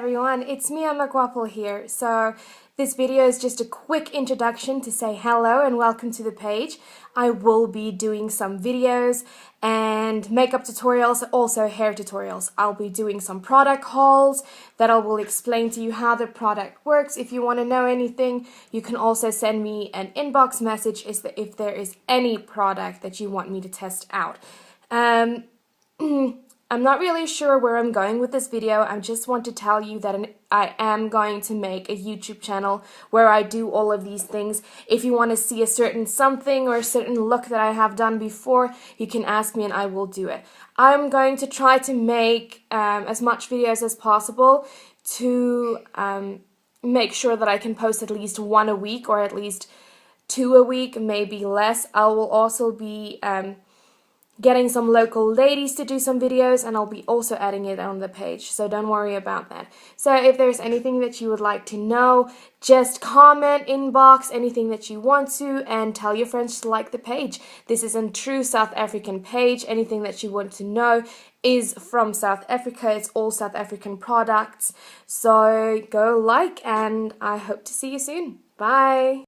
everyone, it's me, Emma Guapel here. So this video is just a quick introduction to say hello and welcome to the page. I will be doing some videos and makeup tutorials, also hair tutorials. I'll be doing some product hauls that I will explain to you how the product works. If you want to know anything, you can also send me an inbox message if there is any product that you want me to test out. I'm not really sure where I'm going with this video. I just want to tell you that I am going to make a YouTube channel where I do all of these things. If you want to see a certain something or a certain look that I have done before, you can ask me and I will do it. I'm going to try to make as much videos as possible to make sure that I can post at least one a week or at least 2 a week, maybe less. I will also be getting some local ladies to do some videos, and I'll be also adding it on the page, so don't worry about that. So if there's anything that you would like to know, just comment, inbox, anything that you want to, and tell your friends to like the page. This is a true South African page. Anything that you want to know is from South Africa. It's all South African products. So go like, and I hope to see you soon. Bye!